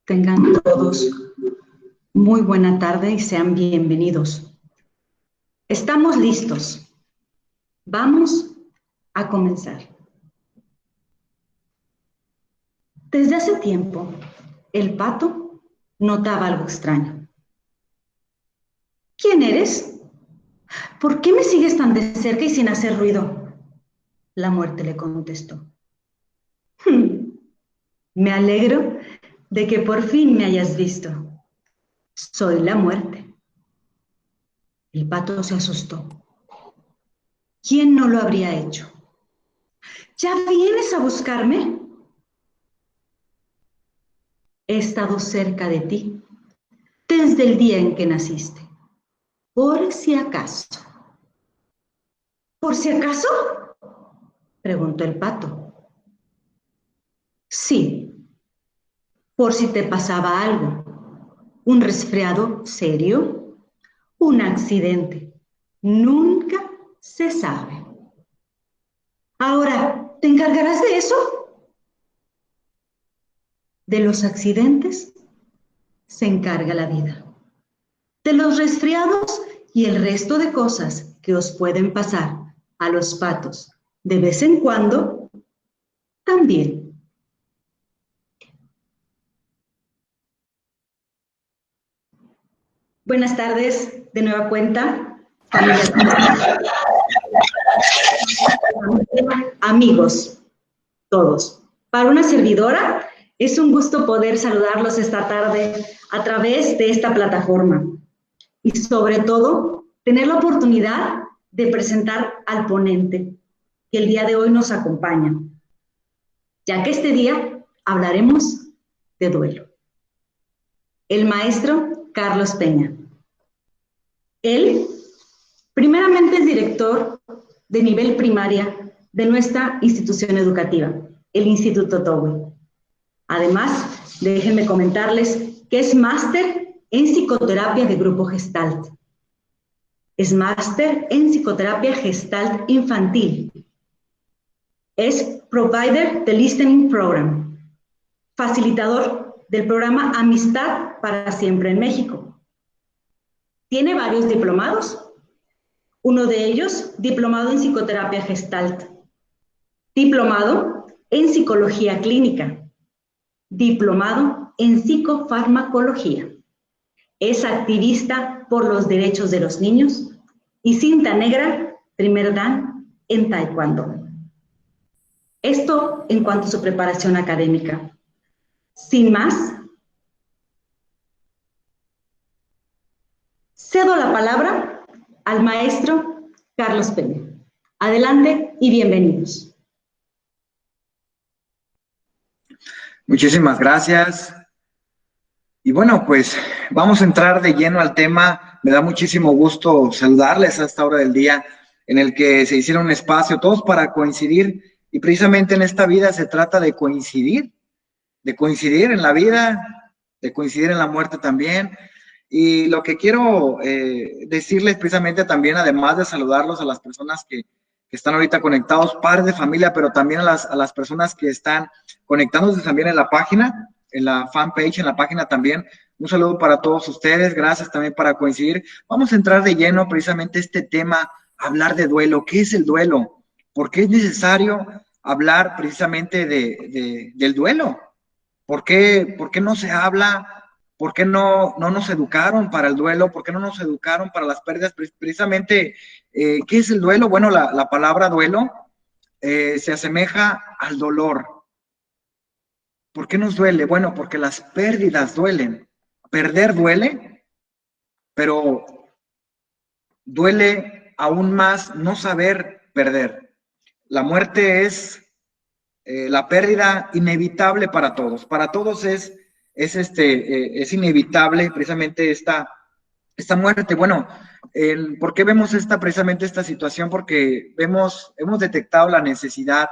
Tengan todos muy buena tarde y sean bienvenidos. Estamos listos. Vamos a comenzar. Desde hace tiempo, el pato notaba algo extraño. ¿Quién eres? ¿Por qué me sigues tan de cerca y sin hacer ruido? La muerte le contestó. Me alegro de que por fin me hayas visto. Soy la muerte. El pato se asustó. ¿Quién no lo habría hecho? ¿Ya vienes a buscarme? He estado cerca de ti desde el día en que naciste. Por si acaso. ¿Por si acaso? Preguntó el pato. Sí, por si te pasaba algo. Un resfriado serio, un accidente. Nunca se sabe. Ahora, ¿te encargarás de eso? De los accidentes se encarga la vida. De los resfriados y el resto de cosas que os pueden pasar a los patos de vez en cuando, también. Buenas tardes, de nueva cuenta, familias, amigos, todos. Para una servidora, es un gusto poder saludarlos esta tarde a través de esta plataforma y sobre todo tener la oportunidad de presentar al ponente que el día de hoy nos acompaña, ya que este día hablaremos de duelo. El maestro Carlos Peña. Él, primeramente, es director de nivel primaria de nuestra institución educativa, el Instituto Towe. Además, déjenme comentarles que es máster en psicoterapia de grupo Gestalt. Es máster en psicoterapia Gestalt infantil. Es provider del Listening Program, facilitador del programa Amistad para Siempre en México. Tiene varios diplomados. Uno de ellos, diplomado en psicoterapia Gestalt, diplomado en psicología clínica, diplomado en psicofarmacología. Es activista por los derechos de los niños y cinta negra, primer dan en taekwondo. Esto en cuanto a su preparación académica. Sin más, cedo la palabra al maestro Carlos Peña. Adelante y bienvenidos. Muchísimas gracias. Y bueno, pues vamos a entrar de lleno al tema. Me da muchísimo gusto saludarles a esta hora del día en el que se hiciera un espacio todos para coincidir. Y precisamente en esta vida se trata de coincidir en la vida, de coincidir en la muerte también. Y lo que quiero decirles precisamente también, además de saludarlos a las personas que están ahorita conectados, padres de familia, pero también a las personas que están conectándose también en la página, en la fanpage, en la página también. Un saludo para todos ustedes, gracias también para coincidir. Vamos a entrar de lleno precisamente a este tema, hablar de duelo. ¿Qué es el duelo? ¿Por qué es necesario hablar precisamente del duelo? ¿Por qué no se habla? ¿Por qué no nos educaron para el duelo? ¿Por qué no nos educaron para las pérdidas? Precisamente, ¿qué es el duelo? Bueno, la palabra duelo se asemeja al dolor. ¿Por qué nos duele? Bueno, porque las pérdidas duelen. Perder duele, pero duele aún más no saber perder. La muerte es la pérdida inevitable para todos. Para todos es inevitable precisamente esta muerte. Bueno, ¿por qué vemos precisamente esta situación? Porque hemos detectado la necesidad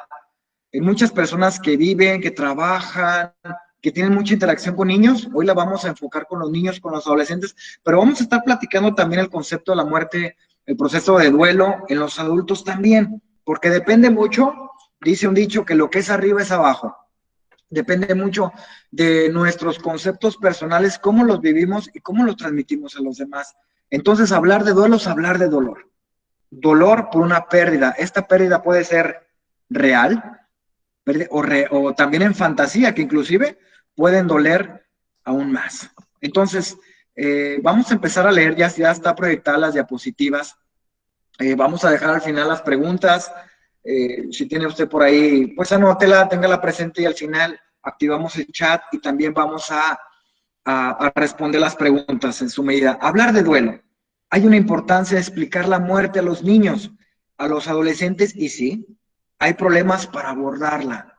en muchas personas que viven, que trabajan, que tienen mucha interacción con niños. Hoy la vamos a enfocar con los niños, con los adolescentes, pero vamos a estar platicando también el concepto de la muerte, el proceso de duelo en los adultos también, porque depende mucho. Dice un dicho que lo que es arriba es abajo. Depende mucho de nuestros conceptos personales, cómo los vivimos y cómo los transmitimos a los demás. Entonces, hablar de duelo es hablar de dolor. Dolor por una pérdida. Esta pérdida puede ser real o también en fantasía, que inclusive pueden doler aún más. Entonces, vamos a empezar a leer, ya está proyectada las diapositivas. Vamos a dejar al final las preguntas. Si tiene usted por ahí, pues anótela, téngala presente y al final activamos el chat y también vamos a responder las preguntas en su medida. Hablar de duelo. Hay una importancia de explicar la muerte a los niños, a los adolescentes, y sí, hay problemas para abordarla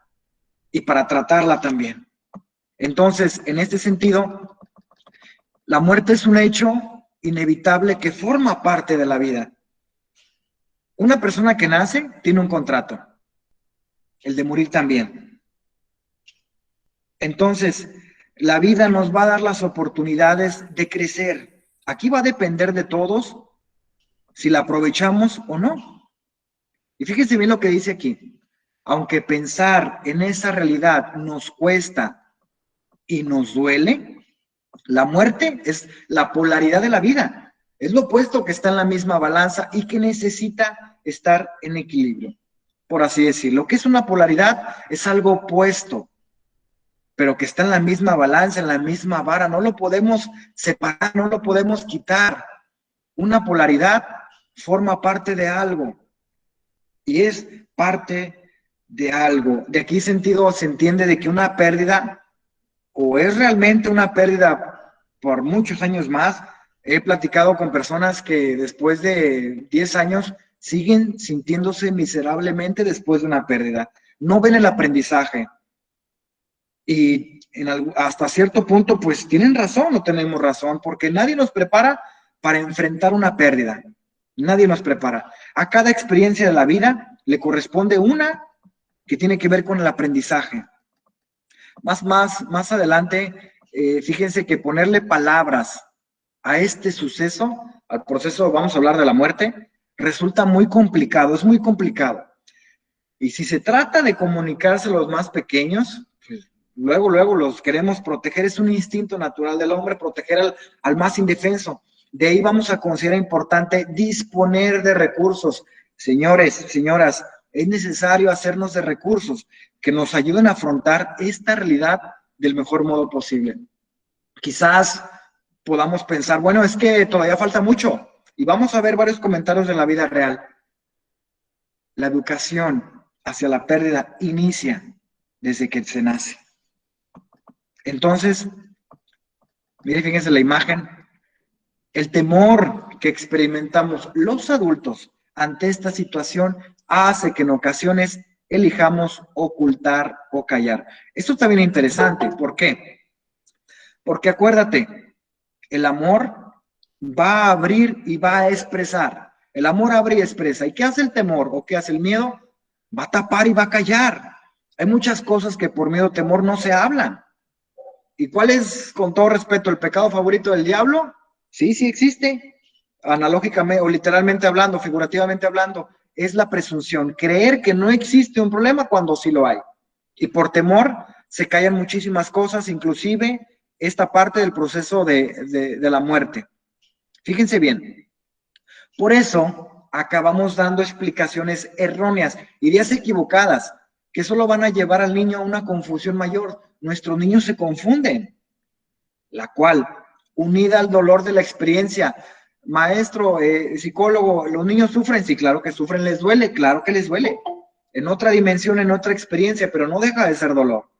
y para tratarla también. Entonces, en este sentido, la muerte es un hecho inevitable que forma parte de la vida. Una persona que nace tiene un contrato, el de morir también. Entonces, la vida nos va a dar las oportunidades de crecer. Aquí va a depender de todos si la aprovechamos o no. Y fíjense bien lo que dice aquí. Aunque pensar en esa realidad nos cuesta y nos duele, la muerte es la polaridad de la vida. Es lo opuesto que está en la misma balanza y que necesita estar en equilibrio, por así decirlo. ¿Qué es una polaridad? Es algo opuesto, pero que está en la misma balanza, en la misma vara. No lo podemos separar, no lo podemos quitar. Una polaridad forma parte de algo y es parte de algo. De aquí se entiende de que una pérdida o es realmente una pérdida por muchos años más. He platicado con personas que después de 10 años siguen sintiéndose miserablemente después de una pérdida. No ven el aprendizaje. Y hasta cierto punto, pues tienen razón, no tenemos razón, porque nadie nos prepara para enfrentar una pérdida. Nadie nos prepara. A cada experiencia de la vida le corresponde una que tiene que ver con el aprendizaje. Más adelante, fíjense que ponerle palabras a este suceso, al proceso, vamos a hablar de la muerte, resulta muy complicado, es muy complicado. Y si se trata de comunicarse a los más pequeños, pues luego los queremos proteger, es un instinto natural del hombre proteger al más indefenso. De ahí vamos a considerar importante disponer de recursos. Señores, señoras, es necesario hacernos de recursos que nos ayuden a afrontar esta realidad del mejor modo posible. Quizás podamos pensar, bueno, es que todavía falta mucho, y vamos a ver varios comentarios de la vida real. La educación hacia la pérdida inicia desde que se nace. Entonces, miren, fíjense la imagen, el temor que experimentamos los adultos ante esta situación hace que en ocasiones elijamos ocultar o callar. Esto está bien interesante. ¿Por qué? Porque acuérdate, el amor va a abrir y va a expresar. El amor abre y expresa. ¿Y qué hace el temor o qué hace el miedo? Va a tapar y va a callar. Hay muchas cosas que por miedo o temor no se hablan. ¿Y cuál es, con todo respeto, el pecado favorito del diablo? Sí, sí existe. Analógicamente o literalmente hablando, figurativamente hablando, es la presunción. Creer que no existe un problema cuando sí lo hay. Y por temor se callan muchísimas cosas, inclusive esta parte del proceso de la muerte. Fíjense bien. Por eso acabamos dando explicaciones erróneas, ideas equivocadas, que solo van a llevar al niño a una confusión mayor. Nuestros niños se confunden, la cual, unida al dolor de la experiencia, maestro, psicólogo, ¿los niños sufren? Sí, claro que sufren, ¿les duele? Claro que les duele. En otra dimensión, en otra experiencia, pero no deja de ser dolor.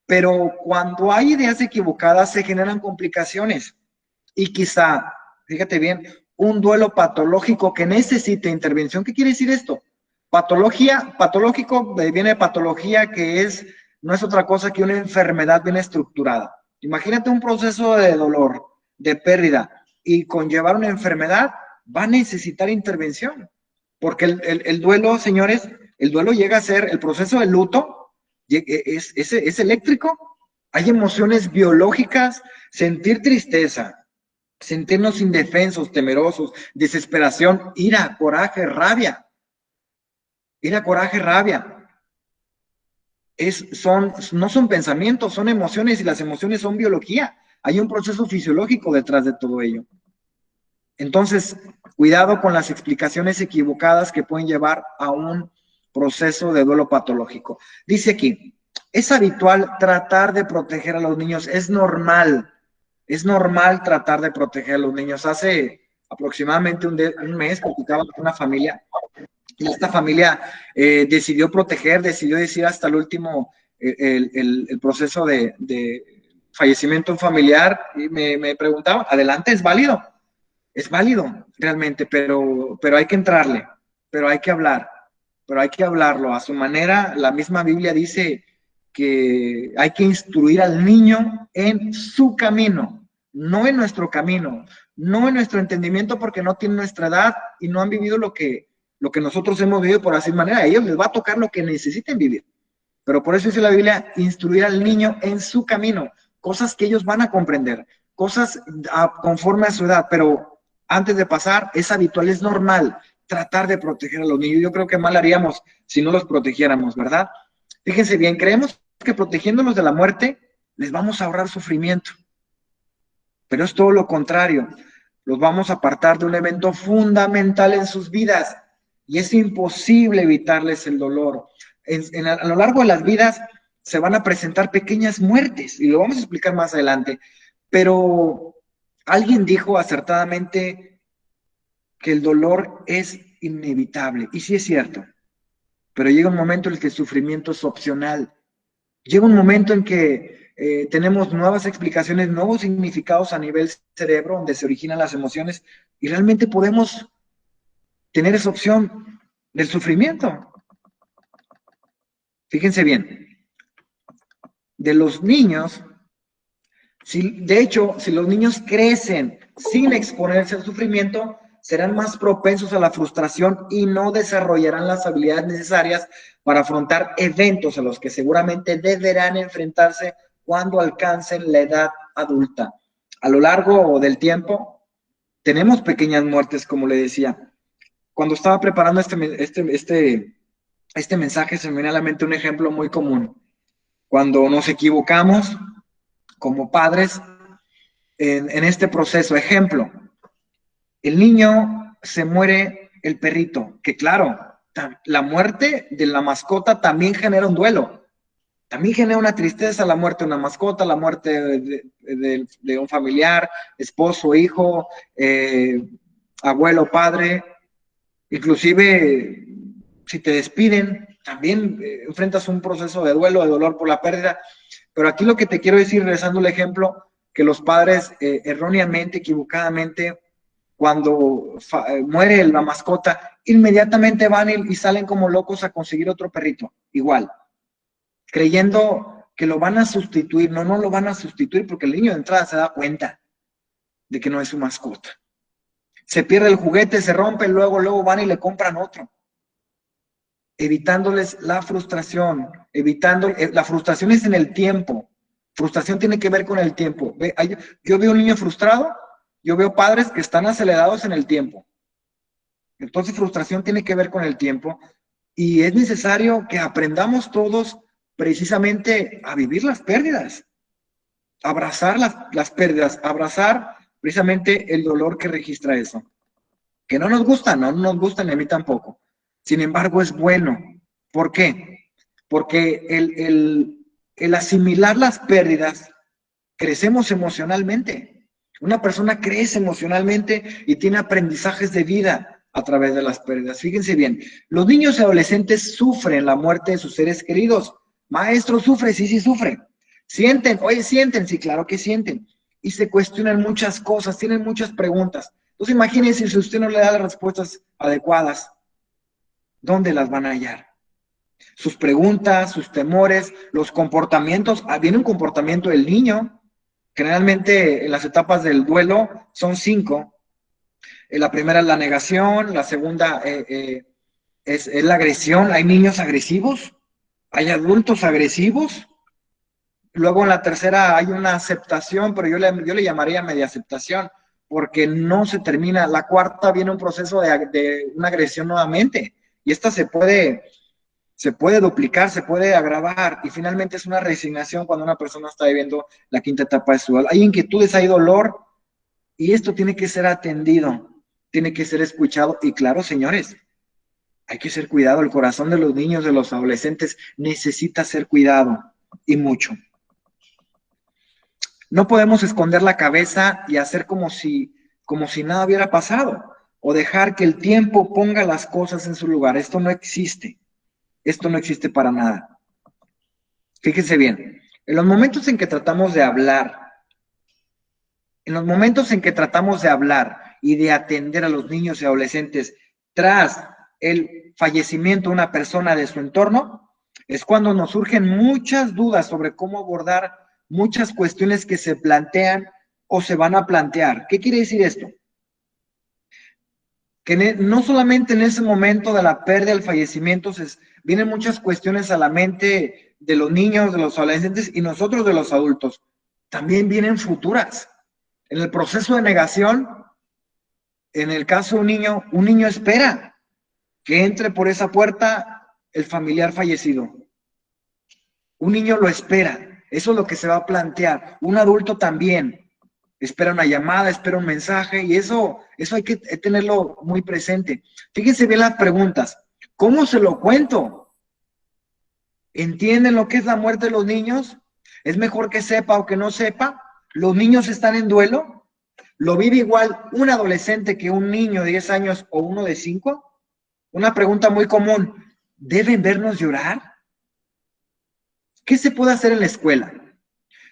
Pero cuando hay ideas equivocadas se generan complicaciones y quizá, fíjate bien, un duelo patológico que necesite intervención. ¿Qué quiere decir esto? Patológico viene de patología, que no es otra cosa que una enfermedad bien estructurada. Imagínate un proceso de dolor, de pérdida, y conllevar una enfermedad va a necesitar intervención. Porque el duelo, señores, el duelo llega a ser, el proceso de luto es eléctrico. Hay emociones biológicas, sentir tristeza, sentirnos indefensos, temerosos, desesperación, ira, coraje, rabia. Ira, coraje, rabia. no son pensamientos, son emociones, y las emociones son biología. Hay un proceso fisiológico detrás de todo ello. Entonces, cuidado con las explicaciones equivocadas que pueden llevar a un proceso de duelo patológico. Dice aquí, es habitual tratar de proteger a los niños, es normal tratar de proteger a los niños. Hace aproximadamente un mes platicaba con una familia, y esta familia decidió proteger, decidió decir hasta el último el proceso de fallecimiento familiar, y me preguntaba, adelante, es válido realmente, pero hay que entrarle, pero hay que hablarlo a su manera. La misma Biblia dice que hay que instruir al niño en su camino, no en nuestro camino, no en nuestro entendimiento, porque no tienen nuestra edad y no han vivido lo que nosotros hemos vivido, por así manera. A ellos les va a tocar lo que necesiten vivir. Pero por eso dice la Biblia, instruir al niño en su camino, cosas que ellos van a comprender, cosas conforme a su edad. Pero antes de pasar, es habitual, es normal tratar de proteger a los niños. Yo creo que mal haríamos si no los protegiéramos, ¿verdad? Fíjense bien, creemos que protegiéndolos de la muerte les vamos a ahorrar sufrimiento, pero es todo lo contrario. Los vamos a apartar de un evento fundamental en sus vidas, y es imposible evitarles el dolor. A lo largo de las vidas se van a presentar pequeñas muertes, y lo vamos a explicar más adelante, pero alguien dijo acertadamente que el dolor es inevitable, y sí es cierto, pero llega un momento en el que el sufrimiento es opcional. Llega un momento en que tenemos nuevas explicaciones, nuevos significados a nivel cerebro, donde se originan las emociones, y realmente podemos tener esa opción del sufrimiento. Fíjense bien, de los niños, de hecho, si los niños crecen sin exponerse al sufrimiento, serán más propensos a la frustración y no desarrollarán las habilidades necesarias para afrontar eventos a los que seguramente deberán enfrentarse cuando alcancen la edad adulta. A lo largo del tiempo, tenemos pequeñas muertes, como le decía. Cuando estaba preparando este mensaje, se me viene a la mente un ejemplo muy común. Cuando nos equivocamos como padres en este proceso. Ejemplo, el niño se muere el perrito, que claro, la muerte de la mascota también genera un duelo, también genera una tristeza, la muerte de una mascota, la muerte de un familiar, esposo, hijo, abuelo, padre, inclusive si te despiden, también enfrentas un proceso de duelo, de dolor por la pérdida. Pero aquí lo que te quiero decir, regresando al ejemplo, que los padres erróneamente, equivocadamente, cuando muere la mascota, inmediatamente van y salen como locos a conseguir otro perrito, igual, creyendo que lo van a sustituir. No lo van a sustituir, porque el niño de entrada se da cuenta de que no es su mascota. Se pierde el juguete, se rompe, luego van y le compran otro, evitándoles la frustración, la frustración es en el tiempo. Frustración tiene que ver con el tiempo. Yo veo un niño frustrado, yo veo padres que están acelerados en el tiempo. Entonces, frustración tiene que ver con el tiempo, y es necesario que aprendamos todos precisamente a vivir las pérdidas, abrazar las pérdidas, abrazar precisamente el dolor que registra eso. Que no nos gusta, no nos gusta, ni a mí tampoco. Sin embargo, es bueno. ¿Por qué? Porque el asimilar las pérdidas, crecemos emocionalmente. Una persona crece emocionalmente y tiene aprendizajes de vida a través de las pérdidas. Fíjense bien, los niños y adolescentes sufren la muerte de sus seres queridos. Maestro, ¿sufre? Sí, sufre. ¿Sienten? Oye, ¿sienten? Sí, claro que sienten. Y se cuestionan muchas cosas, tienen muchas preguntas. Entonces, imagínense, si usted no le da las respuestas adecuadas, ¿dónde las van a hallar? Sus preguntas, sus temores, los comportamientos. Viene un comportamiento del niño. Generalmente en las etapas del duelo son 5. La primera es la negación, la segunda es la agresión. Hay niños agresivos, hay adultos agresivos. Luego en la tercera hay una aceptación, pero yo le llamaría media aceptación, porque no se termina. La cuarta viene un proceso de una agresión nuevamente, y esta se puede se puede duplicar, se puede agravar, y finalmente es una resignación cuando una persona está viviendo la quinta etapa de su duelo. Hay inquietudes, hay dolor, y esto tiene que ser atendido, tiene que ser escuchado, y claro, señores, hay que ser cuidado. El corazón de los niños, de los adolescentes, necesita ser cuidado, y mucho. No podemos esconder la cabeza y hacer como si nada hubiera pasado, o dejar que el tiempo ponga las cosas en su lugar. Esto no existe. Esto no existe para nada. Fíjense bien, en los momentos en que tratamos de hablar, y de atender a los niños y adolescentes tras el fallecimiento de una persona de su entorno, es cuando nos surgen muchas dudas sobre cómo abordar muchas cuestiones que se plantean o se van a plantear. ¿Qué quiere decir esto? Que no solamente en ese momento de la pérdida, del fallecimiento, vienen muchas cuestiones a la mente de los niños, de los adolescentes y nosotros de los adultos. También vienen futuras. En el proceso de negación, en el caso de un niño espera que entre por esa puerta el familiar fallecido. Un niño lo espera. Eso es lo que se va a plantear. Un adulto también espera una llamada, espera un mensaje, y eso hay que tenerlo muy presente. Fíjense bien las preguntas. ¿Cómo se lo cuento? ¿Entienden lo que es la muerte de los niños? ¿Es mejor que sepa o que no sepa? ¿Los niños están en duelo? ¿Lo vive igual un adolescente que un niño de 10 años o uno de 5? Una pregunta muy común. ¿Deben vernos llorar? ¿Qué se puede hacer en la escuela?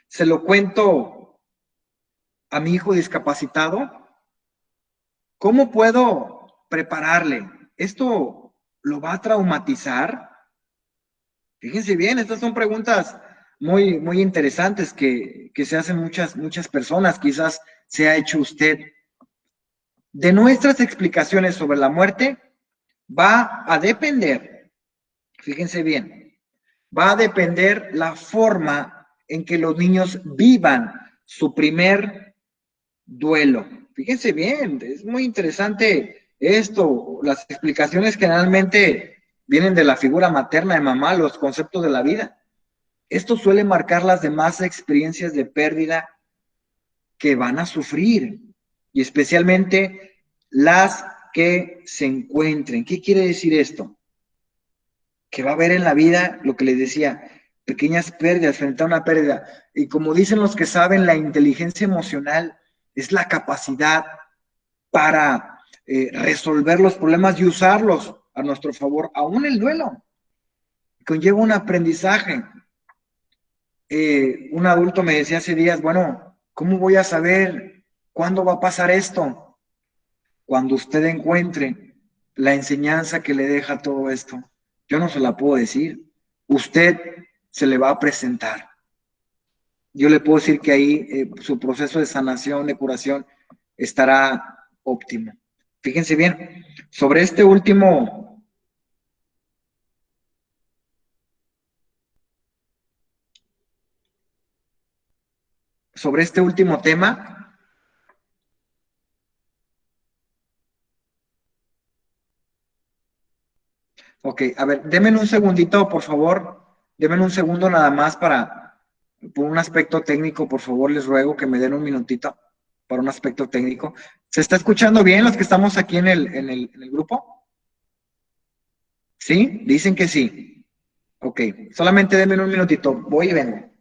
¿Se lo cuento a mi hijo discapacitado? ¿Cómo puedo prepararle? ¿Esto lo va a traumatizar? Fíjense bien, estas son preguntas muy, muy interesantes que se hacen muchas personas. Quizás se ha hecho usted. De nuestras explicaciones sobre la muerte va a depender, fíjense bien, va a depender la forma en que los niños vivan su primer duelo. Fíjense bien, es muy interesante esto. Las explicaciones generalmente vienen de la figura materna de mamá, los conceptos de la vida. Esto suele marcar las demás experiencias de pérdida que van a sufrir, y especialmente las que se encuentren. ¿Qué quiere decir esto? Que va a haber en la vida, lo que les decía, pequeñas pérdidas frente a una pérdida. Y como dicen los que saben, la inteligencia emocional es la capacidad para resolver los problemas y usarlos a nuestro favor. Aún el duelo conlleva un aprendizaje. Un adulto me decía hace días, bueno, ¿cómo voy a saber cuándo va a pasar esto? Cuando usted encuentre la enseñanza que le deja todo esto. Yo no se la puedo decir. Usted se le va a presentar. Yo le puedo decir que ahí su proceso de sanación, de curación, estará óptimo. Fíjense bien, sobre este último tema. Ok, a ver, denme un segundito, por favor. Denme un segundo nada más por un aspecto técnico, por favor, les ruego que me den un minutito para un aspecto técnico. ¿Se está escuchando bien los que estamos aquí en el grupo? ¿Sí? Dicen que sí. Ok, solamente denme un minutito. Voy y vengo.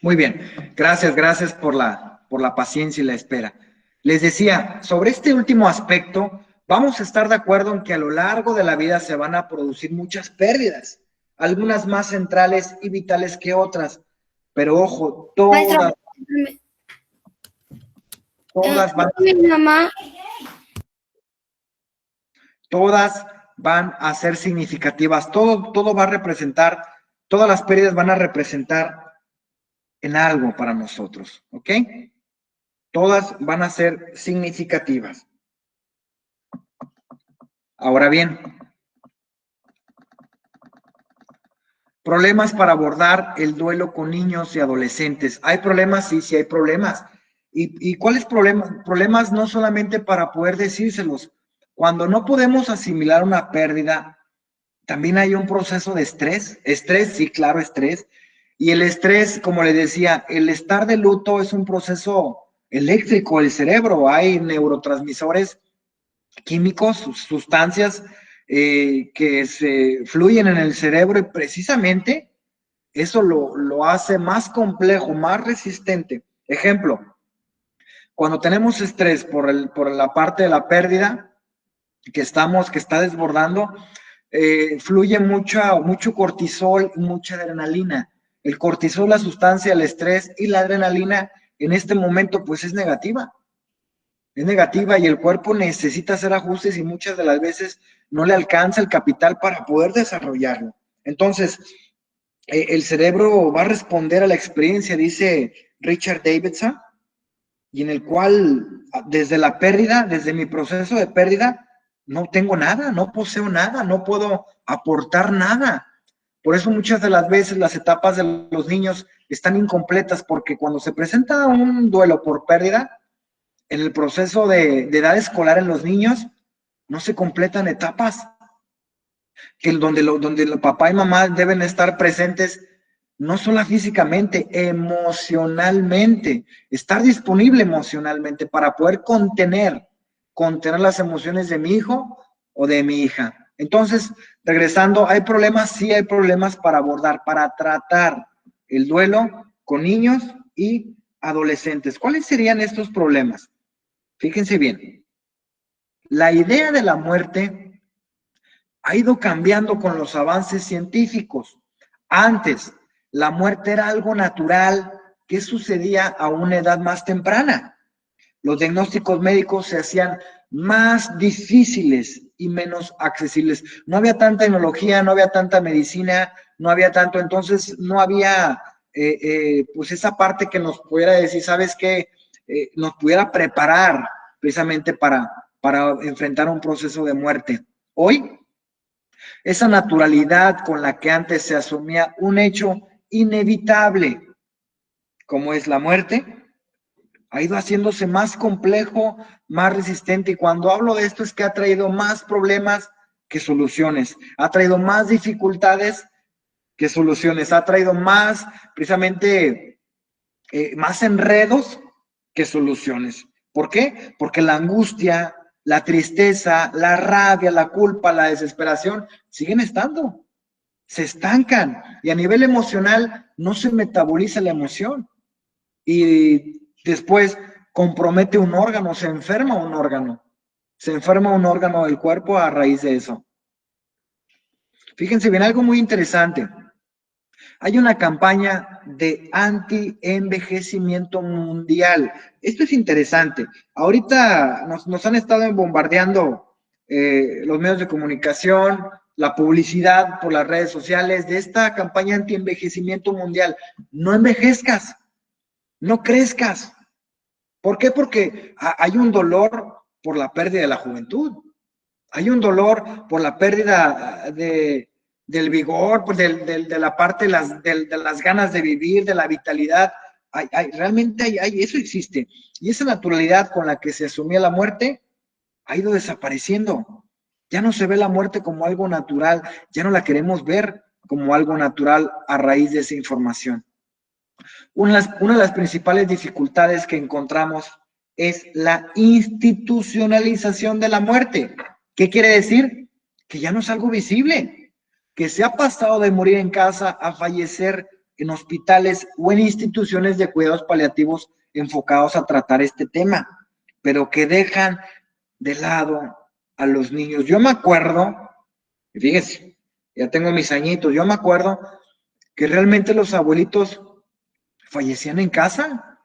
Muy bien, gracias por la paciencia y la espera. Les decía, sobre este último aspecto, vamos a estar de acuerdo en que a lo largo de la vida se van a producir muchas pérdidas, algunas más centrales y vitales que otras, pero ojo, Maestra, todas van, mi mamá. todas van a ser significativas, todo va a representar, todas las pérdidas van a representar en algo para nosotros, ¿ok? Todas van a ser significativas. Ahora bien, problemas para abordar el duelo con niños y adolescentes. ¿Hay problemas? Sí, sí hay problemas. ¿Y cuáles problemas? Problemas no solamente para poder decírselos. Cuando no podemos asimilar una pérdida, también hay un proceso de estrés. Estrés, sí, claro, estrés. Y el estrés, como le decía, el estar de luto es un proceso eléctrico del cerebro. Hay neurotransmisores químicos, sustancias que se fluyen en el cerebro y precisamente eso lo hace más complejo, más resistente. Ejemplo, cuando tenemos estrés por la parte de la pérdida que está desbordando, fluye mucho cortisol y mucha adrenalina. El cortisol, la sustancia, el estrés y la adrenalina en este momento pues es negativa y el cuerpo necesita hacer ajustes y muchas de las veces no le alcanza el capital para poder desarrollarlo. Entonces, el cerebro va a responder a la experiencia, dice Richard Davidson, y en el cual desde la pérdida, desde mi proceso de pérdida, no tengo nada, no poseo nada, no puedo aportar nada. Por eso muchas de las veces las etapas de los niños están incompletas, porque cuando se presenta un duelo por pérdida, en el proceso de edad escolar en los niños, no se completan etapas, donde el papá y mamá deben estar presentes, no solo físicamente, emocionalmente, estar disponible emocionalmente para poder contener las emociones de mi hijo o de mi hija. Entonces, regresando, ¿hay problemas? Sí hay problemas para abordar, para tratar el duelo con niños y adolescentes. ¿Cuáles serían estos problemas? Fíjense bien, la idea de la muerte ha ido cambiando con los avances científicos. Antes, la muerte era algo natural que sucedía a una edad más temprana. Los diagnósticos médicos se hacían más difíciles y menos accesibles. No había tanta tecnología, no había tanta medicina, no había tanto, entonces no había pues esa parte que nos pudiera decir, ¿sabes qué? Nos pudiera preparar precisamente para enfrentar un proceso de muerte. Hoy, esa naturalidad con la que antes se asumía un hecho inevitable, como es la muerte, ha ido haciéndose más complejo, más resistente, y cuando hablo de esto es que ha traído más problemas que soluciones, ha traído más dificultades que soluciones, ha traído más, precisamente, más enredos que soluciones. ¿Por qué? Porque la angustia, la tristeza, la rabia, la culpa, la desesperación siguen estando, se estancan, y a nivel emocional no se metaboliza la emoción, y después compromete un órgano, se enferma un órgano del cuerpo a raíz de eso. Fíjense bien, algo muy interesante. Hay una campaña de anti-envejecimiento mundial. Esto es interesante. Ahorita nos han estado bombardeando los medios de comunicación, la publicidad por las redes sociales de esta campaña anti-envejecimiento mundial. No envejezcas, no crezcas. ¿Por qué? Porque hay un dolor por la pérdida de la juventud. Hay un dolor por la pérdida del vigor, de la parte de las ganas de vivir, de la vitalidad. Realmente eso existe. Y esa naturalidad con la que se asumía la muerte ha ido desapareciendo. Ya no se ve la muerte como algo natural, ya no la queremos ver como algo natural a raíz de esa información. Una de las principales dificultades que encontramos es la institucionalización de la muerte. ¿Qué quiere decir? Que ya no es algo visible, que se ha pasado de morir en casa a fallecer en hospitales o en instituciones de cuidados paliativos enfocados a tratar este tema. pero que dejan de lado a los niños. Yo me acuerdo, fíjense, ya tengo mis añitos, yo me acuerdo que realmente los abuelitos fallecían en casa.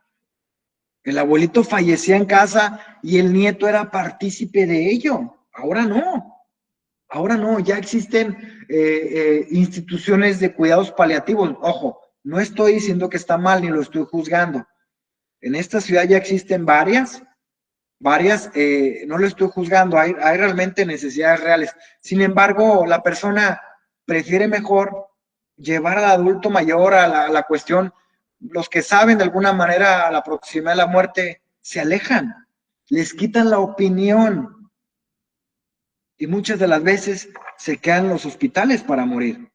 El abuelito fallecía en casa y el nieto era partícipe de ello. Ahora no, ya existen instituciones de cuidados paliativos. Ojo, no estoy diciendo que está mal ni lo estoy juzgando. En esta ciudad ya existen varias, no lo estoy juzgando, hay realmente necesidades reales. Sin embargo, la persona prefiere mejor llevar al adulto mayor a la cuestión. Los que saben de alguna manera la proximidad de la muerte se alejan, les quitan la opinión y muchas de las veces se quedan en los hospitales para morir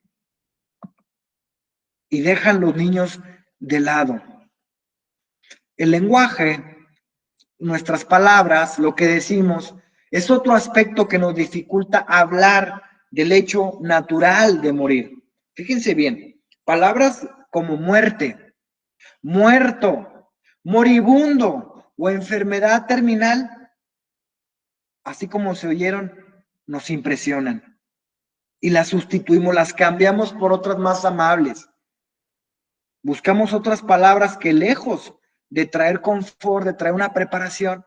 y dejan los niños de lado. El lenguaje, nuestras palabras, lo que decimos, es otro aspecto que nos dificulta hablar del hecho natural de morir. Fíjense bien, palabras como muerte, muerto, moribundo o enfermedad terminal, así como se oyeron, nos impresionan. Y las sustituimos, las cambiamos por otras más amables. Buscamos otras palabras que lejos de traer confort, de traer una preparación,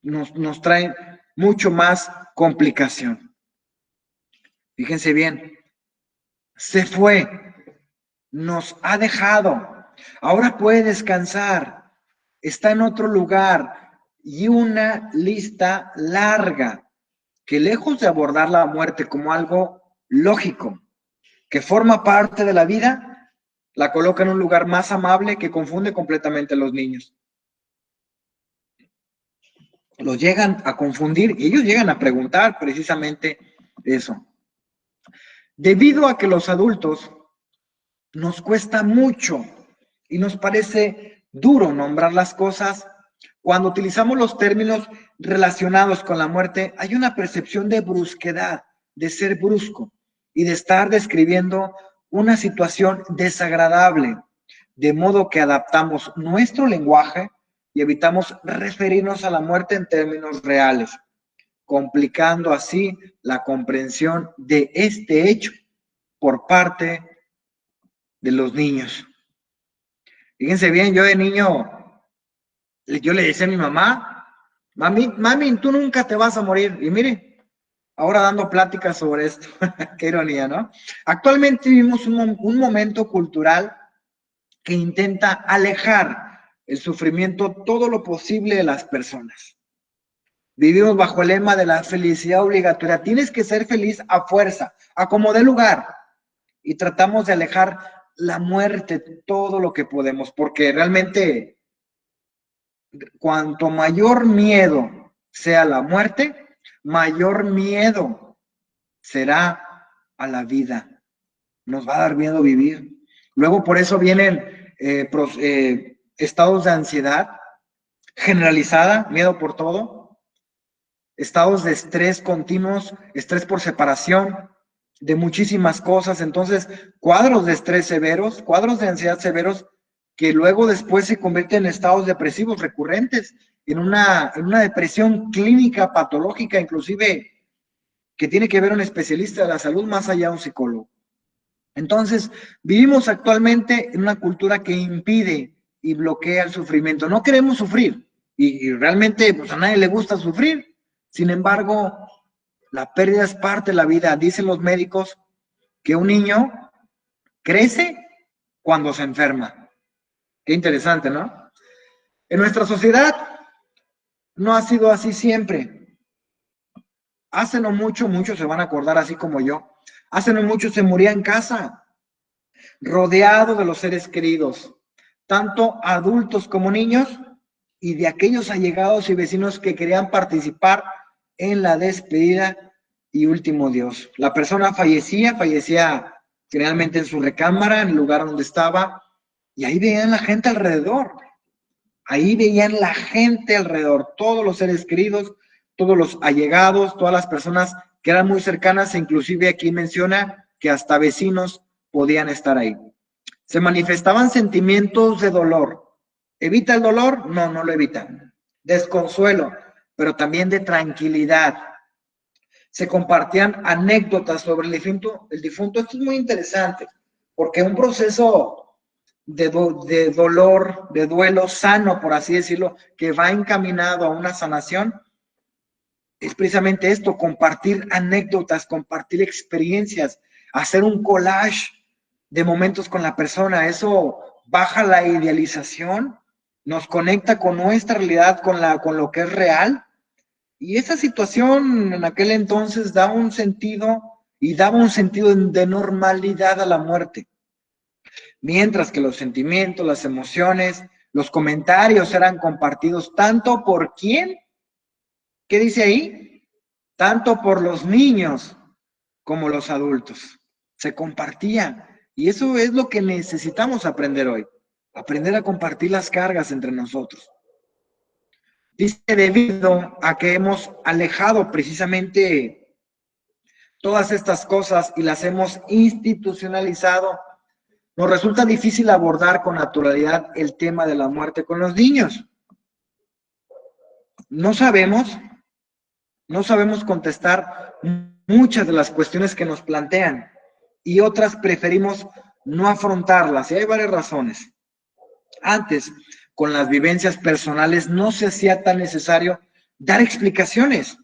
nos traen mucho más complicación. Fíjense bien, se fue, nos ha dejado, ahora puede descansar, está en otro lugar, y una lista larga que lejos de abordar la muerte como algo lógico, que forma parte de la vida, la coloca en un lugar más amable que confunde completamente a los niños. Los llegan a confundir y ellos llegan a preguntar precisamente eso. Debido a que los adultos nos cuesta mucho y nos parece duro nombrar las cosas, cuando utilizamos los términos relacionados con la muerte, hay una percepción de brusquedad, de ser brusco y de estar describiendo una situación desagradable, de modo que adaptamos nuestro lenguaje y evitamos referirnos a la muerte en términos reales, complicando así la comprensión de este hecho por parte de los niños. Fíjense bien, yo de niño, yo le decía a mi mamá, mami, tú nunca te vas a morir. Y mire, ahora dando pláticas sobre esto, qué ironía, ¿no? Actualmente vivimos un momento cultural que intenta alejar el sufrimiento todo lo posible de las personas. Vivimos bajo el lema de la felicidad obligatoria. Tienes que ser feliz a fuerza, a como dé lugar. Y tratamos de alejar la muerte todo lo que podemos, porque realmente cuanto mayor miedo sea la muerte, mayor miedo será a la vida. Nos va a dar miedo vivir. Luego por eso vienen estados de ansiedad generalizada, miedo por todo, estados de estrés continuos, estrés por separación, de muchísimas cosas. Entonces, cuadros de estrés severos, cuadros de ansiedad severos, que luego después se convierten en estados depresivos recurrentes, en una depresión clínica, patológica, inclusive que tiene que ver un especialista de la salud más allá de un psicólogo. Entonces, vivimos actualmente en una cultura que impide y bloquea el sufrimiento. No queremos sufrir y realmente pues, a nadie le gusta sufrir. Sin embargo, la pérdida es parte de la vida. Dicen los médicos que un niño crece cuando se enferma. Qué interesante, ¿no? En nuestra sociedad no ha sido así siempre. Hace no mucho, muchos se van a acordar así como yo. Hace no mucho se moría en casa, rodeado de los seres queridos, tanto adultos como niños, y de aquellos allegados y vecinos que querían participar en la despedida y último adiós. La persona fallecía generalmente en su recámara, en el lugar donde estaba, y ahí veían la gente alrededor. Ahí veían la gente alrededor, todos los seres queridos, todos los allegados, todas las personas que eran muy cercanas, e inclusive aquí menciona que hasta vecinos podían estar ahí. Se manifestaban sentimientos de dolor. ¿Evita el dolor? No, no lo evita. desconsuelo, pero también de tranquilidad. Se compartían anécdotas sobre el difunto. Esto es muy interesante, porque un proceso de dolor, de duelo sano, por así decirlo, que va encaminado a una sanación, es precisamente esto: compartir anécdotas, compartir experiencias, hacer un collage de momentos con la persona. Eso baja la idealización, nos conecta con nuestra realidad, con lo que es real. Y esa situación en aquel entonces da un sentido y daba un sentido de normalidad a la muerte. Mientras que los sentimientos, las emociones, los comentarios eran compartidos tanto por quién, ¿qué dice ahí? Tanto por los niños como los adultos. Se compartía. Y eso es lo que necesitamos aprender hoy. Aprender a compartir las cargas entre nosotros. Dice, debido a que hemos alejado precisamente todas estas cosas y las hemos institucionalizado, nos resulta difícil abordar con naturalidad el tema de la muerte con los niños. No sabemos contestar muchas de las cuestiones que nos plantean y otras preferimos no afrontarlas, y hay varias razones. Antes, con las vivencias personales, no se hacía tan necesario dar explicaciones.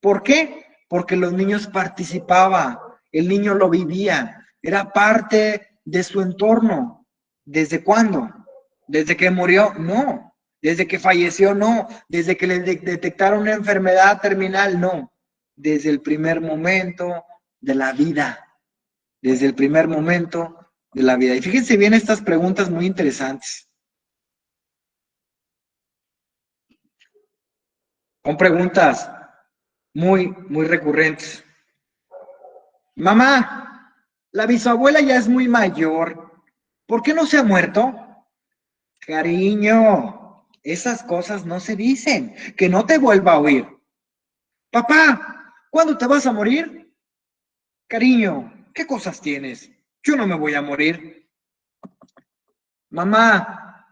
¿Por qué? Porque los niños participaban, el niño lo vivía, era parte de su entorno. ¿Desde cuándo? ¿Desde que murió? No. ¿Desde que falleció? No. ¿Desde que le detectaron una enfermedad terminal? No. Desde el primer momento de la vida. Desde el primer momento de la vida. Y fíjense bien estas preguntas muy interesantes. Son preguntas muy recurrentes. Mamá, la bisabuela ya es muy mayor. ¿Por qué no se ha muerto? Cariño, esas cosas no se dicen. Que no te vuelva a oír. Papá, ¿cuándo te vas a morir? Cariño, ¿qué cosas tienes? Yo no me voy a morir. Mamá,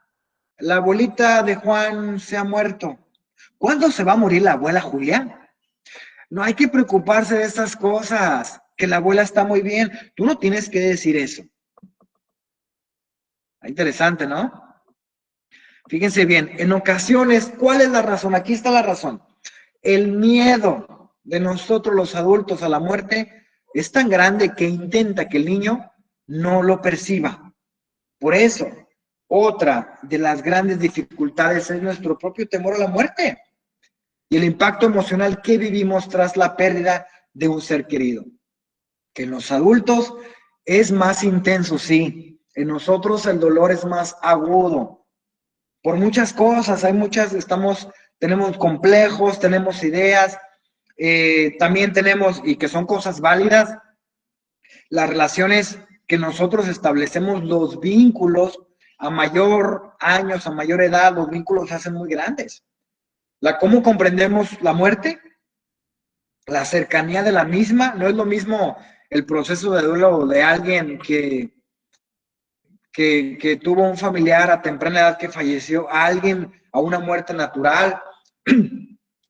la abuelita de Juan se ha muerto. ¿Cuándo se va a morir la abuela Julia? No hay que preocuparse de esas cosas, que la abuela está muy bien. Tú no tienes que decir eso. Interesante, ¿no? Fíjense bien, en ocasiones, ¿cuál es la razón? Aquí está la razón. El miedo de nosotros los adultos a la muerte es tan grande que intenta que el niño no lo perciba. Por eso, otra de las grandes dificultades es nuestro propio temor a la muerte y el impacto emocional que vivimos tras la pérdida de un ser querido. Que en los adultos es más intenso, sí. En nosotros el dolor es más agudo. Por muchas cosas, tenemos complejos, tenemos ideas, también tenemos, y que son cosas válidas, las relaciones que nosotros establecemos, los vínculos, a mayor años, a mayor edad, los vínculos se hacen muy grandes. ¿Cómo comprendemos la muerte? La cercanía de la misma. No es lo mismo el proceso de duelo de alguien que tuvo un familiar a temprana edad que falleció, a alguien, a una muerte natural,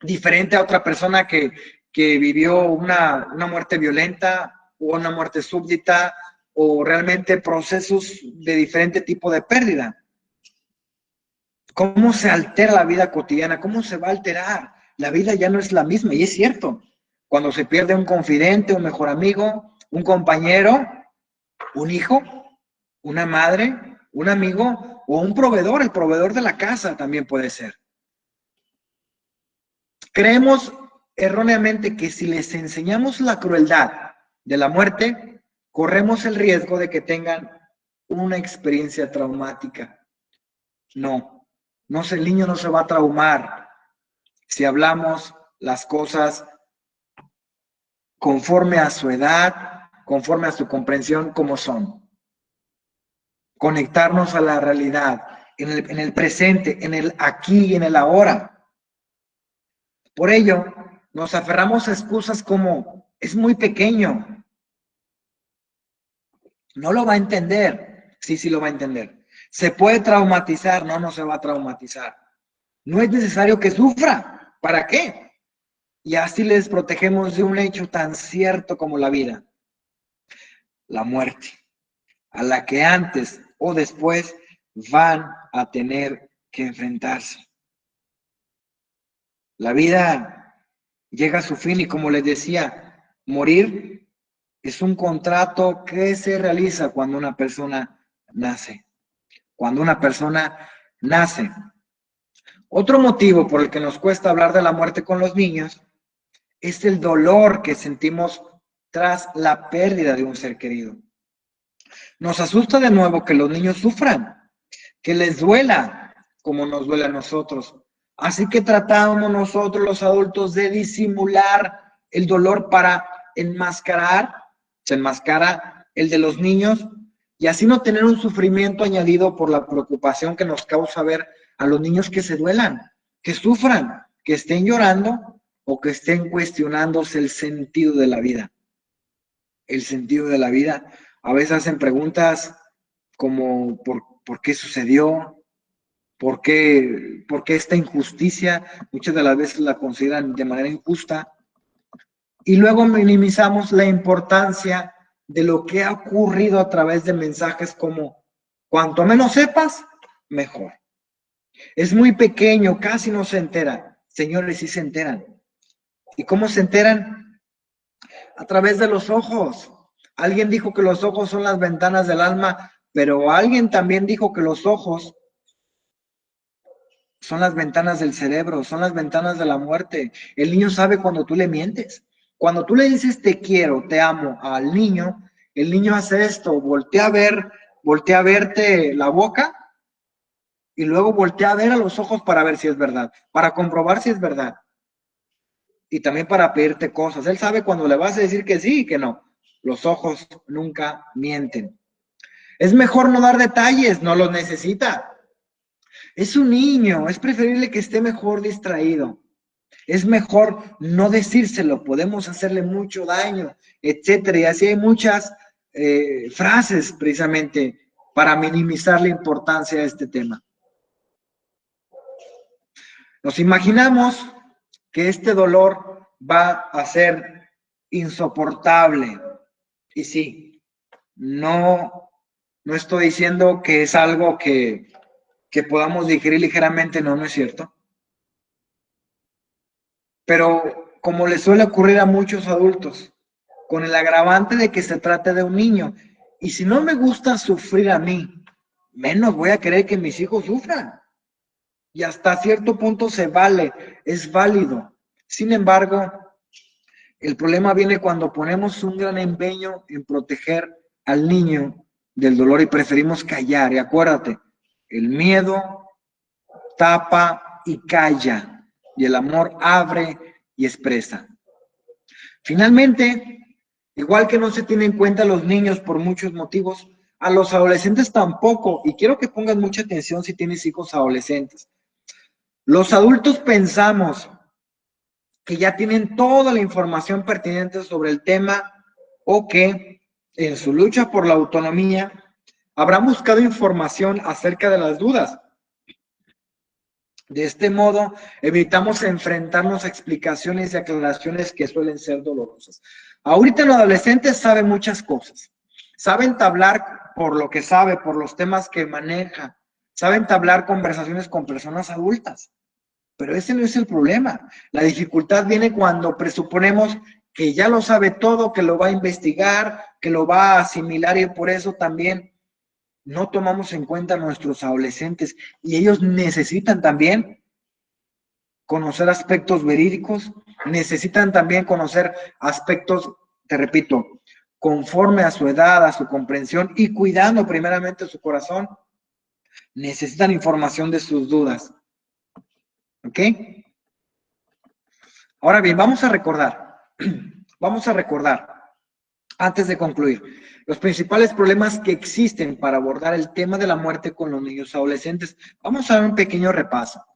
diferente a otra persona que vivió una muerte violenta o una muerte súbdita, o realmente procesos de diferente tipo de pérdida. ¿Cómo se altera la vida cotidiana? ¿Cómo se va a alterar? La vida ya no es la misma, y es cierto. Cuando se pierde un confidente, un mejor amigo, un compañero, un hijo, una madre, un amigo o un proveedor, el proveedor de la casa también puede ser. Creemos erróneamente que si les enseñamos la crueldad de la muerte, corremos el riesgo de que tengan una experiencia traumática. No, el niño no se va a traumar si hablamos las cosas conforme a su edad, conforme a su comprensión como son. Conectarnos a la realidad, en el presente, en el aquí y en el ahora. Por ello, nos aferramos a excusas como, es muy pequeño, no lo va a entender. Sí lo va a entender. ¿Se puede traumatizar? No se va a traumatizar. No es necesario que sufra. ¿Para qué? Y así les protegemos de un hecho tan cierto como la vida, la muerte, a la que antes o después van a tener que enfrentarse. La vida llega a su fin y, como les decía, morir es un contrato que se realiza cuando una persona nace. Cuando una persona nace. Otro motivo por el que nos cuesta hablar de la muerte con los niños es el dolor que sentimos tras la pérdida de un ser querido. Nos asusta de nuevo que los niños sufran, que les duela como nos duele a nosotros. Así que tratamos nosotros los adultos de disimular el dolor para se enmascara el de los niños y así no tener un sufrimiento añadido por la preocupación que nos causa ver a los niños que se duelan, que sufran, que estén llorando o que estén cuestionándose el sentido de la vida. El sentido de la vida. A veces hacen preguntas como ¿por qué sucedió? ¿Por qué esta injusticia? Muchas de las veces la consideran de manera injusta. Y luego minimizamos la importancia de lo que ha ocurrido a través de mensajes como, cuanto menos sepas, mejor. Es muy pequeño, casi no se entera. Señores, sí se enteran. ¿Y cómo se enteran? A través de los ojos. Alguien dijo que los ojos son las ventanas del alma, pero alguien también dijo que los ojos son las ventanas del cerebro, son las ventanas de la muerte. El niño sabe cuando tú le mientes. Cuando tú le dices te quiero, te amo al niño, el niño hace esto, voltea a verte la boca y luego voltea a ver a los ojos para ver si es verdad, para comprobar si es verdad. Y también para pedirte cosas. Él sabe cuando le vas a decir que sí y que no. Los ojos nunca mienten. Es mejor no dar detalles, no los necesita. Es un niño, es preferible que esté mejor distraído. Es mejor no decírselo, podemos hacerle mucho daño, etcétera. Y así hay muchas frases precisamente para minimizar la importancia de este tema. Nos imaginamos que este dolor va a ser insoportable. Y sí, no estoy diciendo que es algo que podamos digerir ligeramente, no es cierto. Pero como le suele ocurrir a muchos adultos, con el agravante de que se trate de un niño, y si no me gusta sufrir a mí, menos voy a querer que mis hijos sufran. Y hasta cierto punto se vale, es válido. Sin embargo, el problema viene cuando ponemos un gran empeño en proteger al niño del dolor y preferimos callar. Y acuérdate, el miedo tapa y calla, y el amor abre y expresa. Finalmente, igual que no se tienen en cuenta a los niños por muchos motivos, a los adolescentes tampoco, y quiero que pongan mucha atención si tienes hijos adolescentes. Los adultos pensamos que ya tienen toda la información pertinente sobre el tema o que en su lucha por la autonomía habrán buscado información acerca de las dudas. De este modo, evitamos enfrentarnos a explicaciones y aclaraciones que suelen ser dolorosas. Ahorita los adolescentes saben muchas cosas. Saben tablar por lo que sabe, por los temas que maneja. Saben tablar conversaciones con personas adultas. Pero ese no es el problema. La dificultad viene cuando presuponemos que ya lo sabe todo, que lo va a investigar, que lo va a asimilar, y por eso también no tomamos en cuenta a nuestros adolescentes, y ellos necesitan también conocer aspectos verídicos, necesitan también conocer aspectos, te repito, conforme a su edad, a su comprensión y cuidando primeramente su corazón. Necesitan información de sus dudas. ¿Ok? Ahora bien, vamos a recordar, antes de concluir, los principales problemas que existen para abordar el tema de la muerte con los niños adolescentes. Vamos a dar un pequeño repaso.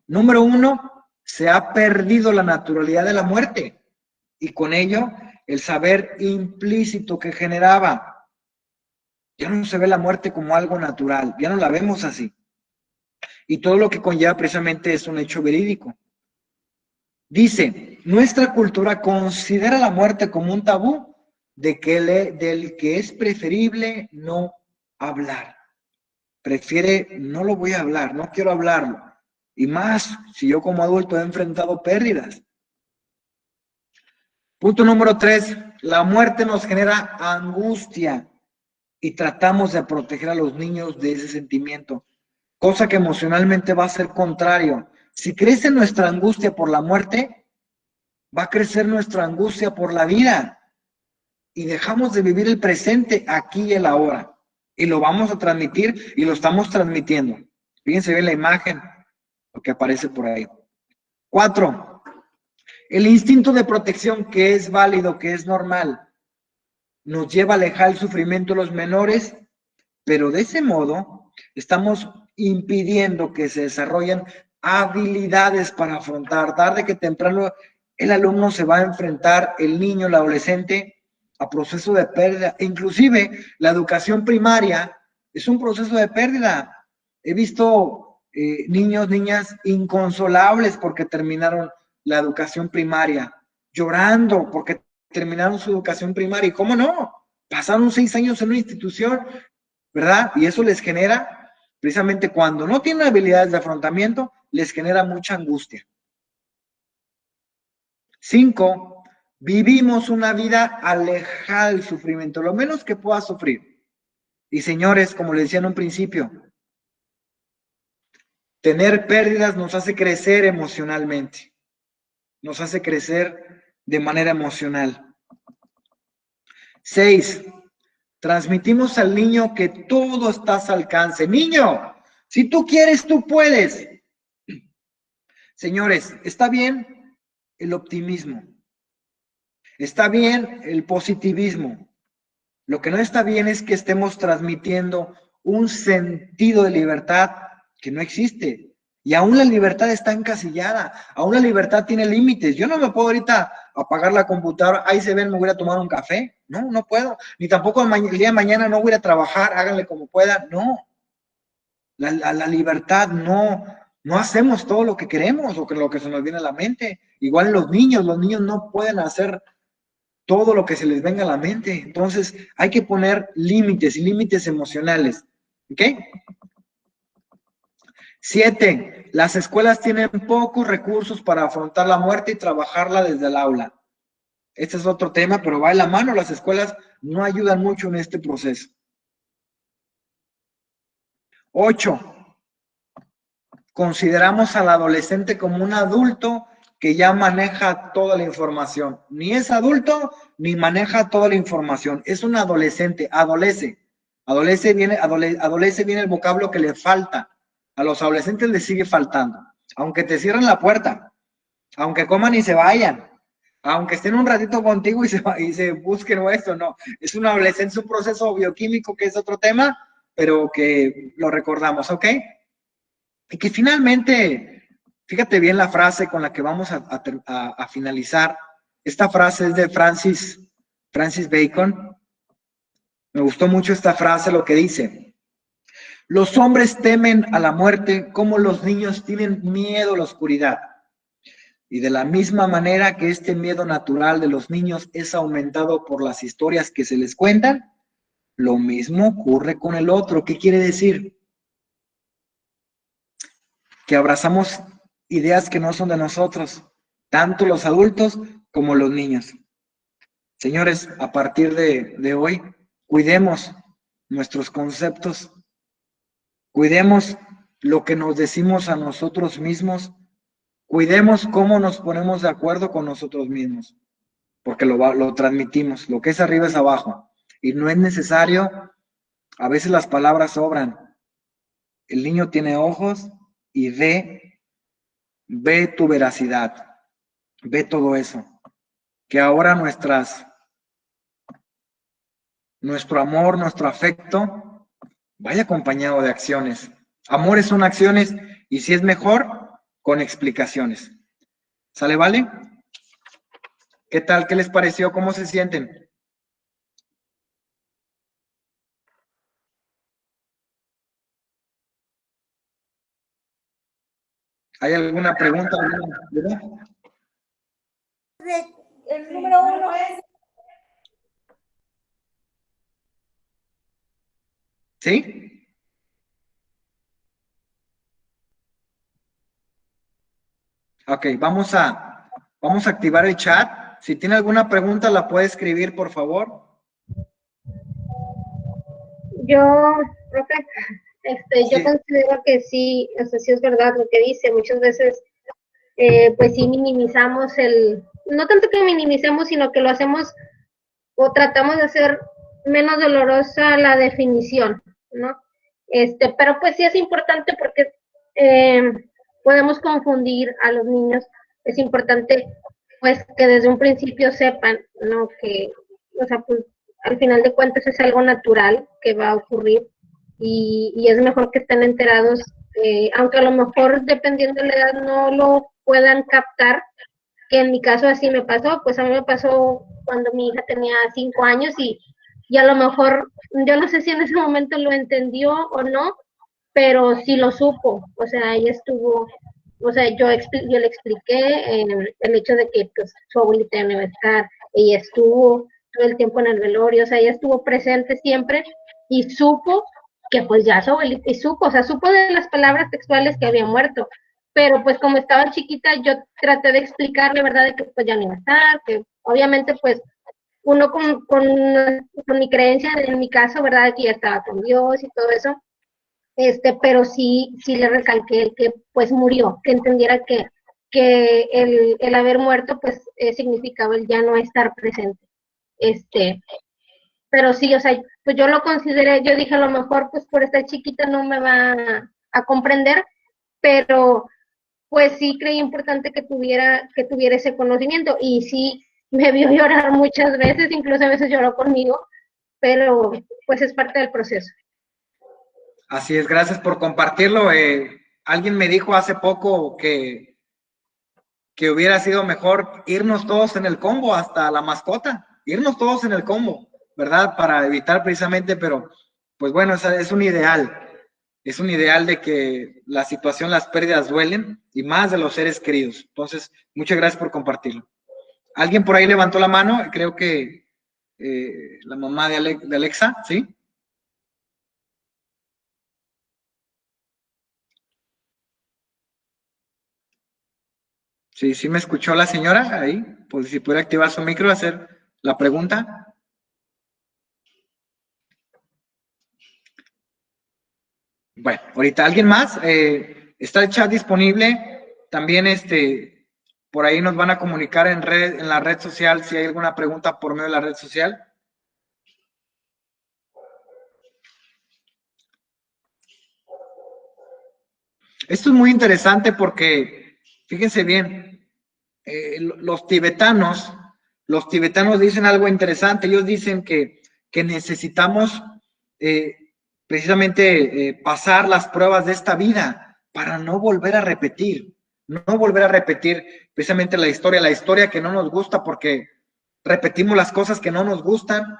Número 1, se ha perdido la naturalidad de la muerte y con ello el saber implícito que generaba. Ya no se ve la muerte como algo natural, ya no la vemos así. Y todo lo que conlleva precisamente es un hecho verídico. Dice, nuestra cultura considera la muerte como un tabú del que es preferible no hablar. Prefiere, no lo voy a hablar, no quiero hablarlo. Y más si yo como adulto he enfrentado pérdidas. Punto número 3, la muerte nos genera angustia y tratamos de proteger a los niños de ese sentimiento, cosa que emocionalmente va a ser contrario. Si crece nuestra angustia por la muerte, va a crecer nuestra angustia por la vida y dejamos de vivir el presente aquí y el ahora. Y lo vamos a transmitir y lo estamos transmitiendo. Fíjense bien la imagen, lo que aparece por ahí. 4, el instinto de protección, que es válido, que es normal, nos lleva a alejar el sufrimiento de los menores, pero de ese modo estamos impidiendo que se desarrollen habilidades para afrontar. Tarde que temprano el alumno se va a enfrentar, el niño, el adolescente, a proceso de pérdida. Inclusive la educación primaria es un proceso de pérdida. He visto niños, niñas inconsolables porque terminaron la educación primaria, llorando porque terminaron su educación primaria. ¿Y cómo no? Pasaron 6 años en una institución, ¿verdad? Y eso les genera, precisamente cuando no tienen habilidades de afrontamiento, les genera mucha angustia. 5, vivimos una vida alejada del sufrimiento, lo menos que pueda sufrir. Y señores, como les decía en un principio, tener pérdidas nos hace crecer emocionalmente, nos hace crecer de manera emocional. 6, transmitimos al niño que todo está a su alcance. Niño, si tú quieres, tú puedes. Señores, está bien el optimismo, está bien el positivismo. Lo que no está bien es que estemos transmitiendo un sentido de libertad que no existe. Y aún la libertad está encasillada, aún la libertad tiene límites. Yo no me puedo ahorita apagar la computadora, ahí se ven, me voy a tomar un café. No, no puedo. Ni tampoco el día de mañana no voy a trabajar, háganle como puedan. No. La libertad no hacemos todo lo que queremos o lo que se nos viene a la mente. Igual los niños no pueden hacer todo lo que se les venga a la mente. Entonces, hay que poner límites y límites emocionales. ¿Ok? 7, las escuelas tienen pocos recursos para afrontar la muerte y trabajarla desde el aula. Este es otro tema, pero va de la mano. Las escuelas no ayudan mucho en este proceso. 8, consideramos al adolescente como un adulto que ya maneja toda la información. Ni es adulto, ni maneja toda la información. Es un adolescente, adolece. Adolece viene el vocablo que le falta. A los adolescentes les sigue faltando. Aunque te cierren la puerta, aunque coman y se vayan, aunque estén un ratito contigo y se busquen o esto, no. Es un adolescente, es un proceso bioquímico que es otro tema, pero que lo recordamos, ¿ok? Y que finalmente, fíjate bien la frase con la que vamos a finalizar. Esta frase es de Francis Bacon. Me gustó mucho esta frase, lo que dice: los hombres temen a la muerte como los niños tienen miedo a la oscuridad. Y de la misma manera que este miedo natural de los niños es aumentado por las historias que se les cuentan, lo mismo ocurre con el otro. ¿Qué quiere decir? Que abrazamos ideas que no son de nosotros, tanto los adultos como los niños. Señores, a partir de hoy, cuidemos nuestros conceptos, cuidemos lo que nos decimos a nosotros mismos, cuidemos cómo nos ponemos de acuerdo con nosotros mismos, porque lo transmitimos, lo que es arriba es abajo, y no es necesario, a veces las palabras sobran. El niño tiene ojos y ve tu veracidad, ve todo eso. Que ahora nuestro amor, nuestro afecto, vaya acompañado de acciones. Amores son acciones y si es mejor, con explicaciones. ¿Sale, vale? ¿Qué tal? ¿Qué les pareció? ¿Cómo se sienten? ¿Hay alguna pregunta? ¿Alguna duda? El número 1. ¿Sí? Ok, vamos a activar el chat. Si tiene alguna pregunta, la puede escribir, por favor. Yo, profe, yo Sí. considero que sí, o sea, sí es verdad lo que dice. Muchas veces, pues sí minimizamos no tanto que minimicemos, sino que lo hacemos o tratamos de hacer menos dolorosa la definición, ¿no? Pero pues sí es importante porque eh, podemos confundir a los niños. Es importante, pues, que desde un principio sepan, ¿no? Que, o sea, pues, al final de cuentas es algo natural que va a ocurrir y es mejor que estén enterados, aunque a lo mejor dependiendo de la edad no lo puedan captar, que en mi caso así me pasó. Pues a mí me pasó cuando mi hija tenía 5 años y a lo mejor, yo no sé si en ese momento lo entendió o no, pero sí lo supo. O sea, ella estuvo, o sea, yo le expliqué el hecho de que pues, su abuelita ya no iba a estar, ella estuvo todo el tiempo en el velorio, o sea, ella estuvo presente siempre y supo que pues ya su abuelita, y supo, o sea, supo de las palabras textuales que había muerto, pero pues como estaba chiquita, yo traté de explicarle, ¿verdad?, de que pues ya no iba a estar, que obviamente pues uno con mi creencia, en mi caso, ¿verdad?, que ya estaba con Dios y todo eso, pero sí le recalqué que pues murió, que entendiera que el haber muerto pues significaba el ya no estar presente. Este, pero sí, o sea, pues yo lo consideré, yo dije a lo mejor pues por estar chiquita no me va a comprender, pero pues sí creí importante que tuviera ese conocimiento y sí me vio llorar muchas veces, incluso a veces lloró conmigo, pero pues es parte del proceso. Así es, gracias por compartirlo. Alguien me dijo hace poco que hubiera sido mejor irnos todos en el combo, hasta la mascota, irnos todos en el combo, ¿verdad? Para evitar precisamente, pero pues bueno, es un ideal de que la situación, las pérdidas duelen y más de los seres queridos. Entonces, muchas gracias por compartirlo. Alguien por ahí levantó la mano, creo que la mamá de Alexa, ¿sí? Sí, sí me escuchó la señora ahí, pues si puede activar su micro, hacer la pregunta. Bueno, ahorita alguien más, está el chat disponible, también por ahí nos van a comunicar en la red social si hay alguna pregunta por medio de la red social. Esto es muy interesante porque, fíjense bien, los tibetanos dicen algo interesante. Ellos dicen que necesitamos eh, precisamente pasar las pruebas de esta vida para no volver a repetir, precisamente la historia que no nos gusta porque repetimos las cosas que no nos gustan.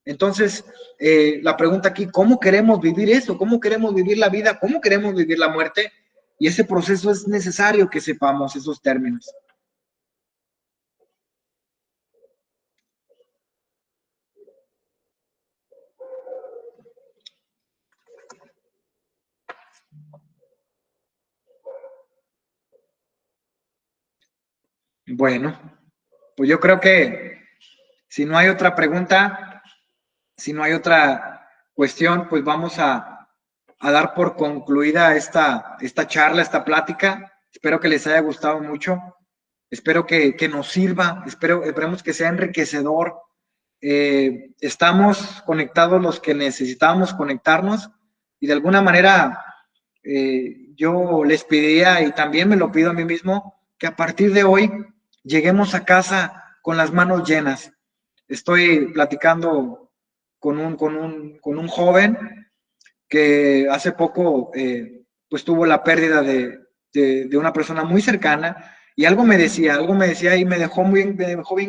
Entonces, la pregunta aquí, ¿cómo queremos vivir eso? ¿Cómo queremos vivir la vida? ¿Cómo queremos vivir la muerte? Y ese proceso es necesario que sepamos esos términos. Bueno, pues yo creo que si no hay otra pregunta, si no hay otra cuestión, pues vamos a dar por concluida esta charla, esta plática. Espero que les haya gustado mucho. Espero que nos sirva. Esperemos que sea enriquecedor. Estamos conectados los que necesitamos conectarnos y de alguna manera yo les pediría, y también me lo pido a mí mismo, que a partir de hoy lleguemos a casa con las manos llenas. Estoy platicando con un joven que hace poco pues tuvo la pérdida de una persona muy cercana y algo me decía y me dejó bien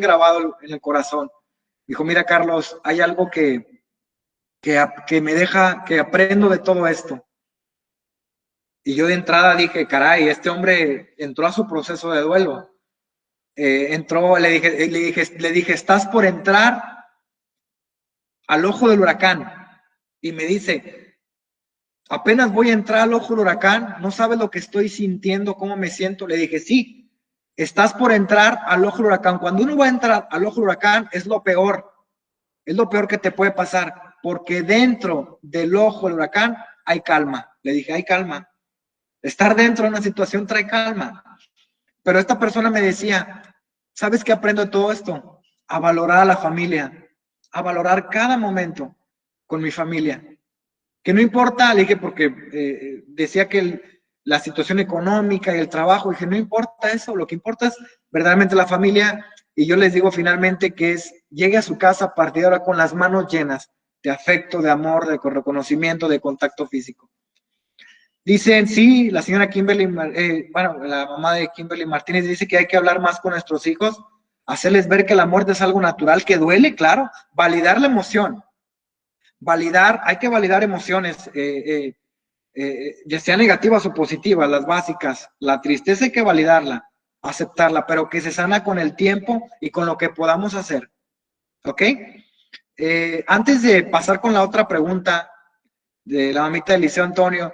grabado en el corazón. Dijo, mira Carlos, hay algo que me deja, que aprendo de todo esto. Y yo de entrada dije, caray, este hombre entró a su proceso de duelo. Entró, le dije, estás por entrar al ojo del huracán. Y me dice, apenas voy a entrar al ojo del huracán, no sabes lo que estoy sintiendo, cómo me siento. Le dije, sí, estás por entrar al ojo del huracán. Cuando uno va a entrar al ojo del huracán es lo peor que te puede pasar, porque dentro del ojo del huracán hay calma. Le dije, hay calma. Estar dentro de una situación trae calma. Pero esta persona me decía, ¿sabes qué aprendo de todo esto? A valorar a la familia, a valorar cada momento con mi familia. Que no importa, le dije, porque decía que la situación económica y el trabajo, dije, no importa eso, lo que importa es verdaderamente la familia. Y yo les digo finalmente que llegue a su casa a partir de ahora con las manos llenas de afecto, de amor, de reconocimiento, de contacto físico. Dicen, sí, la señora Kimberly, la mamá de Kimberly Martínez dice que hay que hablar más con nuestros hijos, hacerles ver que la muerte es algo natural, que duele, claro, validar la emoción, hay que validar emociones, ya sean negativas o positivas, las básicas. La tristeza hay que validarla, aceptarla, pero que se sana con el tiempo y con lo que podamos hacer, ¿ok? Antes de pasar con la otra pregunta de la mamita de Eliseo Antonio,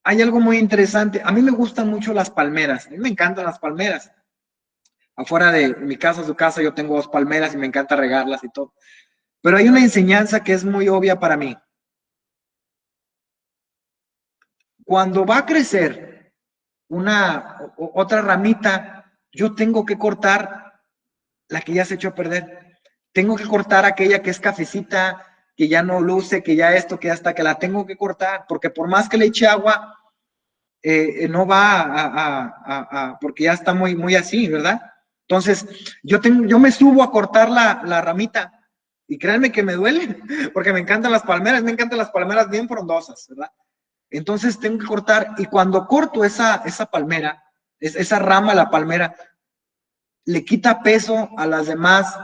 hay algo muy interesante. A mí me gustan mucho las palmeras. A mí me encantan las palmeras. Afuera de mi casa, su casa, yo tengo 2 palmeras y me encanta regarlas y todo. Pero hay una enseñanza que es muy obvia para mí. Cuando va a crecer otra ramita, yo tengo que cortar la que ya se echó a perder. Tengo que cortar aquella que es cafecita, que ya no luce, que ya esto, que hasta que la tengo que cortar, porque por más que le eche agua, no va porque ya está muy, muy así, ¿verdad? Entonces, yo me subo a cortar la ramita y créanme que me duele, porque me encantan las palmeras bien frondosas, ¿verdad? Entonces tengo que cortar y cuando corto esa palmera, esa rama, la palmera, le quita peso a las demás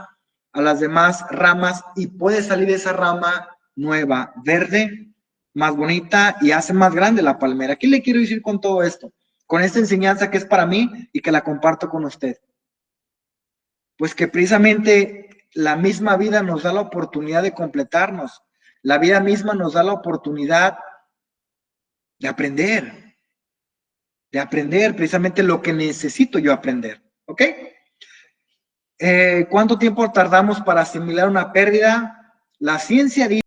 ramas y puede salir esa rama nueva, verde, más bonita y hace más grande la palmera. ¿Qué le quiero decir con todo esto? Con esta enseñanza que es para mí y que la comparto con usted. Pues que precisamente la misma vida nos da la oportunidad de completarnos. La vida misma nos da la oportunidad de aprender precisamente lo que necesito yo aprender. ¿Ok? ¿Cuánto tiempo tardamos para asimilar una pérdida? La ciencia dice